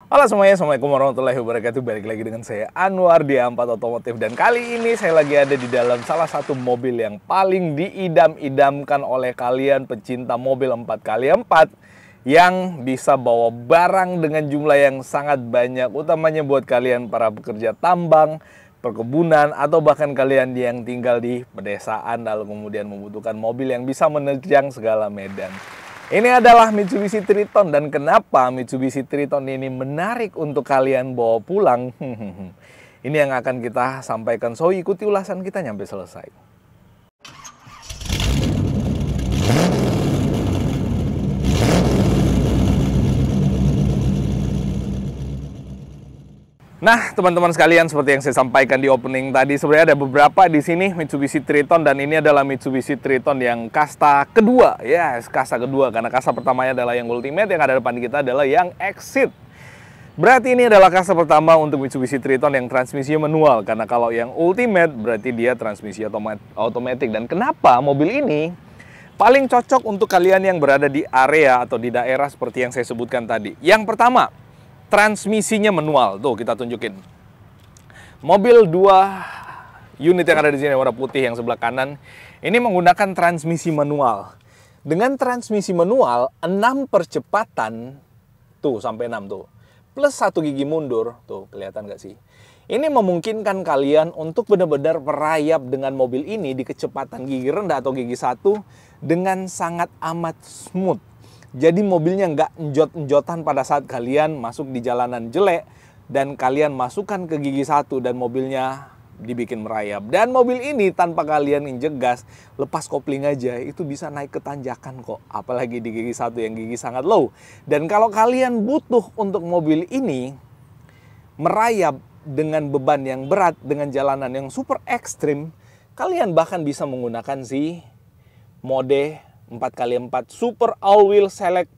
Halo semuanya, Assalamualaikum warahmatullahi wabarakatuh. Balik lagi dengan saya Anwar di A4 Otomotif. Dan kali ini saya lagi ada di dalam salah satu mobil yang paling diidam-idamkan oleh kalian pecinta mobil 4x4 yang bisa bawa barang dengan jumlah yang sangat banyak, utamanya buat kalian para pekerja tambang, perkebunan, atau bahkan kalian yang tinggal di pedesaan lalu kemudian membutuhkan mobil yang bisa menerjang segala medan. Ini adalah Mitsubishi Triton, dan kenapa Mitsubishi Triton ini menarik untuk kalian bawa pulang? Ini yang akan kita sampaikan, so ikuti ulasan kita sampai selesai. Nah, teman-teman sekalian, seperti yang saya sampaikan di opening tadi, sebenarnya ada beberapa di sini Mitsubishi Triton, dan ini adalah Mitsubishi Triton yang kasta kedua. Ya, kasta kedua, karena kasta pertamanya adalah yang Ultimate, yang ada depan kita adalah yang Exit. Berarti ini adalah kasta pertama untuk Mitsubishi Triton yang transmisinya manual, karena kalau yang Ultimate berarti dia transmisi otomatis. Dan kenapa mobil ini paling cocok untuk kalian yang berada di area atau di daerah seperti yang saya sebutkan tadi? Yang pertama, transmisinya manual. Tuh, kita tunjukin. Mobil 2 unit yang ada di sini warna putih yang sebelah kanan ini menggunakan transmisi manual. Dengan transmisi manual 6 percepatan tuh sampai 6 tuh. Plus 1 gigi mundur. Tuh, kelihatan nggak sih? Ini memungkinkan kalian untuk benar-benar merayap dengan mobil ini di kecepatan gigi rendah atau gigi 1 dengan sangat amat smooth. Jadi mobilnya nggak enjot-enjotan pada saat kalian masuk di jalanan jelek dan kalian masukkan ke gigi 1 dan mobilnya dibikin merayap. Dan mobil ini tanpa kalian injek gas, lepas kopling aja itu bisa naik ke tanjakan kok. Apalagi di gigi 1 yang gigi sangat low. Dan kalau kalian butuh untuk mobil ini merayap dengan beban yang berat dengan jalanan yang super ekstrim, kalian bahkan bisa menggunakan si mode 4x4 Super All Wheel Select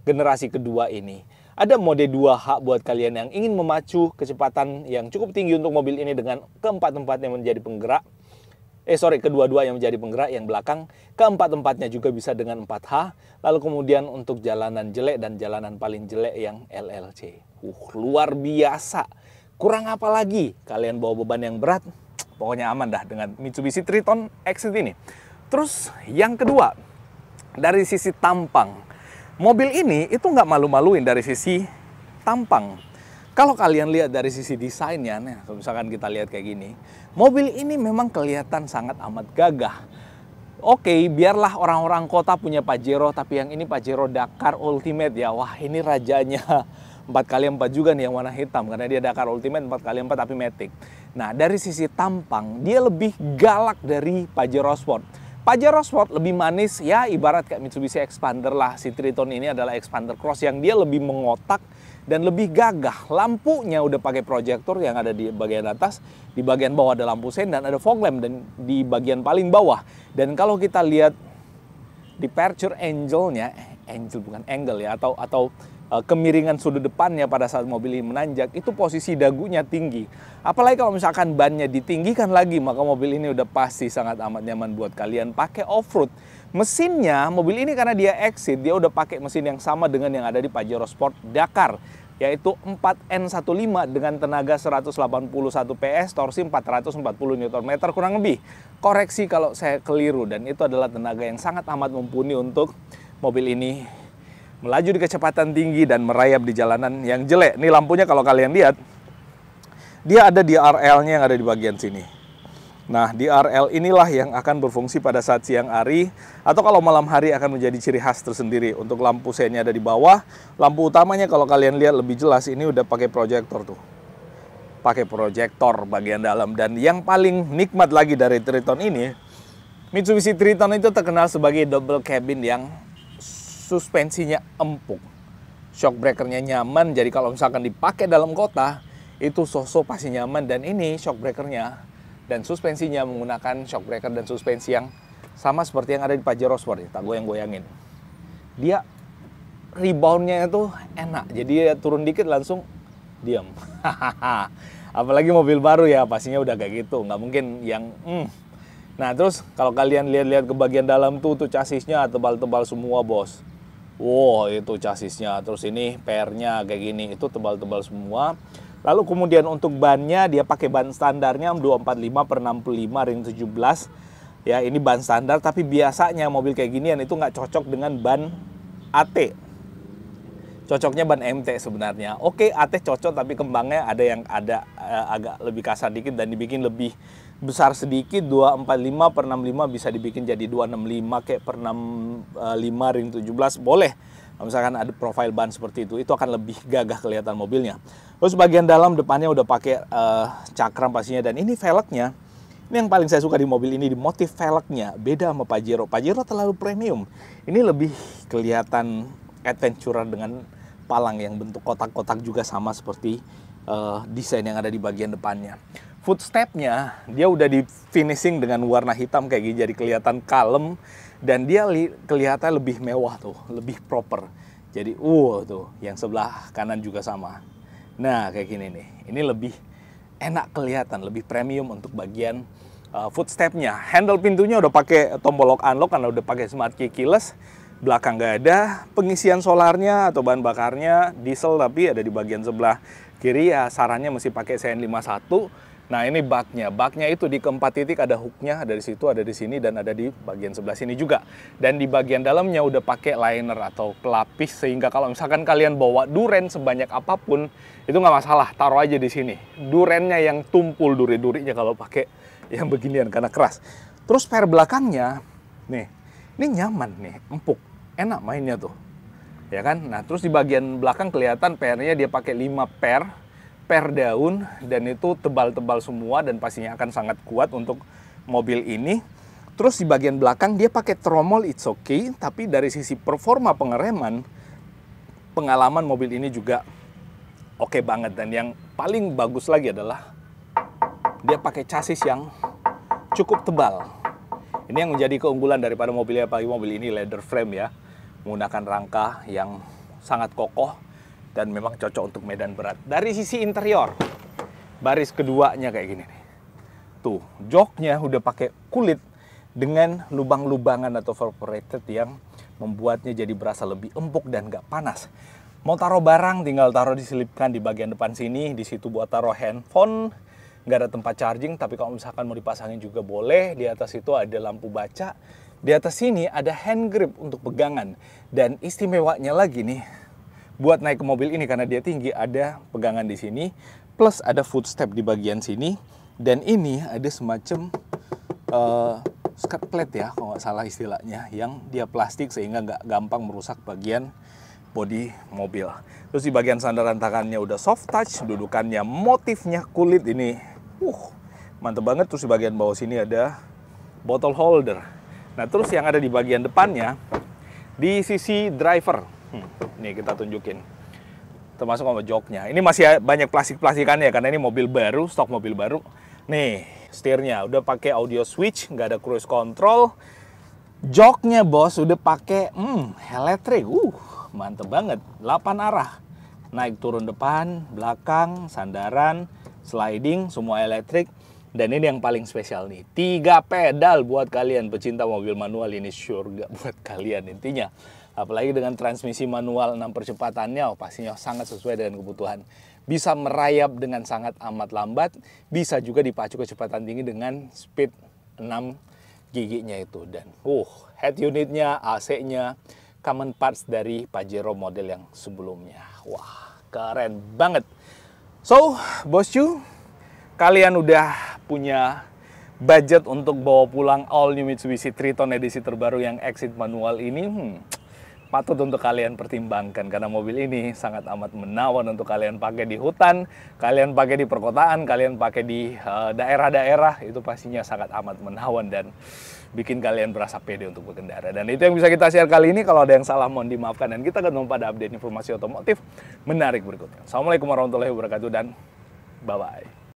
generasi kedua ini. Ada mode 2H buat kalian yang ingin memacu kecepatan yang cukup tinggi untuk mobil ini dengan keempat-empatnya menjadi penggerak. Kedua-dua yang menjadi penggerak, yang belakang keempat-empatnya juga bisa dengan 4H. Lalu kemudian untuk jalanan jelek dan jalanan paling jelek yang LLC. Luar biasa. Kurang apa lagi? Kalian bawa beban yang berat, pokoknya aman dah dengan Mitsubishi Triton Exit ini. Terus yang kedua, dari sisi tampang, mobil ini itu nggak malu-maluin dari sisi tampang. Kalau kalian lihat dari sisi desainnya, nih, misalkan kita lihat kayak gini, mobil ini memang kelihatan sangat amat gagah. Oke, biarlah orang-orang kota punya Pajero, tapi yang ini Pajero Dakar Ultimate ya. Wah, ini rajanya 4x4 juga nih yang warna hitam, karena dia Dakar Ultimate 4x4 tapi matic. Nah, dari sisi tampang, dia lebih galak dari Pajero Sport. Pajero Sport lebih manis, ya ibarat kayak Mitsubishi Expander lah. Si Triton ini adalah Expander Cross yang dia lebih mengotak dan lebih gagah. Lampunya udah pakai proyektor yang ada di bagian atas, di bagian bawah ada lampu sen dan ada fog lamp dan di bagian paling bawah. Dan kalau kita lihat di aperture angle-nya, angle bukan angle ya, atau kemiringan sudut depannya pada saat mobil ini menanjak, itu posisi dagunya tinggi. Apalagi kalau misalkan bannya ditinggikan lagi, maka mobil ini udah pasti sangat amat nyaman buat kalian pakai off-road. Mesinnya, mobil ini karena dia Exit, dia udah pakai mesin yang sama dengan yang ada di Pajero Sport Dakar, yaitu 4N15 dengan tenaga 181 PS, torsi 440 Nm kurang lebih. Koreksi kalau saya keliru, dan itu adalah tenaga yang sangat amat mumpuni untuk mobil ini melaju di kecepatan tinggi dan merayap di jalanan yang jelek. Nih lampunya kalau kalian lihat, dia ada DRL-nya yang ada di bagian sini. Nah, DRL inilah yang akan berfungsi pada saat siang hari, atau kalau malam hari akan menjadi ciri khas tersendiri. Untuk lampu sennya ada di bawah, lampu utamanya kalau kalian lihat lebih jelas, ini udah pakai proyektor tuh. Pakai proyektor bagian dalam. Dan yang paling nikmat lagi dari Triton ini, Mitsubishi Triton itu terkenal sebagai double cabin yang suspensinya empuk, shock breakernya nyaman, jadi kalau misalkan dipakai dalam kota itu so-so pasti nyaman. Dan ini shock breakernya dan suspensinya menggunakan shock breaker dan suspensi yang sama seperti yang ada di Pajero Sport. Tak goyang-goyangin, dia reboundnya itu enak, jadi dia turun dikit langsung diam. Apalagi mobil baru ya, pastinya udah kayak gitu, nggak mungkin yang Nah, terus kalau kalian lihat-lihat ke bagian dalam tuh chassisnya tebal-tebal semua, bos. Wow, itu chassisnya. Terus ini pairnya kayak gini, itu tebal-tebal semua. Lalu kemudian untuk bannya dia pakai ban standarnya 245 per 65 ring 17. Ya, ini ban standar, tapi biasanya mobil kayak ginian itu nggak cocok dengan ban AT. Cocoknya ban MT sebenarnya. Oke, AT cocok, tapi kembangnya ada yang agak lebih kasar dikit dan dibikin lebih besar sedikit. 245 per 65 bisa dibikin jadi 265 kayak per 65 ring 17 boleh. Kalau misalkan ada profil ban seperti itu akan lebih gagah kelihatan mobilnya. Terus bagian dalam depannya udah pakai cakram pastinya, dan ini velgnya. Ini yang paling saya suka di mobil ini, di motif velgnya. Beda sama Pajero. Pajero terlalu premium. Ini lebih kelihatan adventurer dengan palang yang bentuk kotak-kotak juga sama seperti desain yang ada di bagian depannya. Footstepnya dia udah di finishing dengan warna hitam kayak gini, jadi kelihatan kalem dan dia kelihatan lebih mewah tuh, lebih proper. Jadi tuh yang sebelah kanan juga sama. Nah kayak gini nih, ini lebih enak kelihatan, lebih premium untuk bagian footstepnya. Handle pintunya udah pakai tombol lock unlock karena udah pakai smart key keyless. Belakang nggak ada, pengisian solarnya atau bahan bakarnya diesel tapi ada di bagian sebelah kiri. Ya sarannya mesti pakai CN51. Nah ini baknya itu di keempat titik ada hooknya, ada di situ, ada di sini, dan ada di bagian sebelah sini juga. Dan di bagian dalamnya udah pakai liner atau pelapis, sehingga kalau misalkan kalian bawa duren sebanyak apapun itu nggak masalah, taruh aja di sini. Durennya yang tumpul duri-durinya kalau pakai yang beginian karena keras. Terus per belakangnya nih, ini nyaman nih, empuk. Enak mainnya tuh, ya kan? Nah, terus di bagian belakang kelihatan pairnya dia pakai 5 pair daun, dan itu tebal-tebal semua dan pastinya akan sangat kuat untuk mobil ini. Terus di bagian belakang dia pakai tromol, it's okay, tapi dari sisi performa pengereman, pengalaman mobil ini juga oke banget. Dan yang paling bagus lagi adalah dia pakai chassis yang cukup tebal. Ini yang menjadi keunggulan daripada mobilnya, apalagi mobil ini leather frame ya, menggunakan rangka yang sangat kokoh dan memang cocok untuk medan berat. Dari sisi interior, baris keduanya kayak gini nih. Tuh, joknya udah pakai kulit dengan lubang-lubangan atau perforated yang membuatnya jadi berasa lebih empuk dan nggak panas. Mau taruh barang tinggal taruh diselipkan di bagian depan sini, di situ buat taruh handphone. Nggak ada tempat charging, tapi kalau misalkan mau dipasangin juga boleh. Di atas itu ada lampu baca. Di atas sini ada hand grip untuk pegangan. Dan istimewanya lagi nih, buat naik ke mobil ini karena dia tinggi, ada pegangan di sini. Plus ada footstep di bagian sini. Dan ini ada semacam skirt plate ya, kalau nggak salah istilahnya, yang dia plastik sehingga nggak gampang merusak bagian bodi mobil. Terus di bagian sandaran tangannya udah soft touch, dudukannya motifnya kulit ini. Mantep banget. Terus di bagian bawah sini ada bottle holder. Nah, terus yang ada di bagian depannya, di sisi driver, ini kita tunjukin, termasuk sama joknya. Ini masih banyak plastik-plastikannya karena ini mobil baru, stok mobil baru. Nih, setirnya udah pakai audio switch, nggak ada cruise control. Joknya bos udah pakai elektrik. Mantep banget. 8 arah. Naik turun depan, belakang, sandaran, sliding, semua elektrik. Dan ini yang paling spesial nih, 3 pedal buat kalian pecinta mobil manual, ini surga buat kalian intinya. Apalagi dengan transmisi manual 6 percepatannya, pastinya sangat sesuai dengan kebutuhan. Bisa merayap dengan sangat amat lambat, bisa juga dipacu kecepatan tinggi dengan speed 6 giginya itu. Dan head unitnya, AC-nya, common parts dari Pajero model yang sebelumnya. Wah, keren banget. So, bosku, kalian udah punya budget untuk bawa pulang all new Mitsubishi Triton edisi terbaru yang exit manual ini, patut untuk kalian pertimbangkan karena mobil ini sangat amat menawan untuk kalian pakai di hutan, kalian pakai di perkotaan, kalian pakai di daerah-daerah, itu pastinya sangat amat menawan dan bikin kalian berasa pede untuk berkendara. Dan itu yang bisa kita share kali ini. Kalau ada yang salah mohon dimaafkan, dan kita ketemu pada update informasi otomotif menarik berikutnya. Assalamualaikum warahmatullahi wabarakatuh dan bye-bye.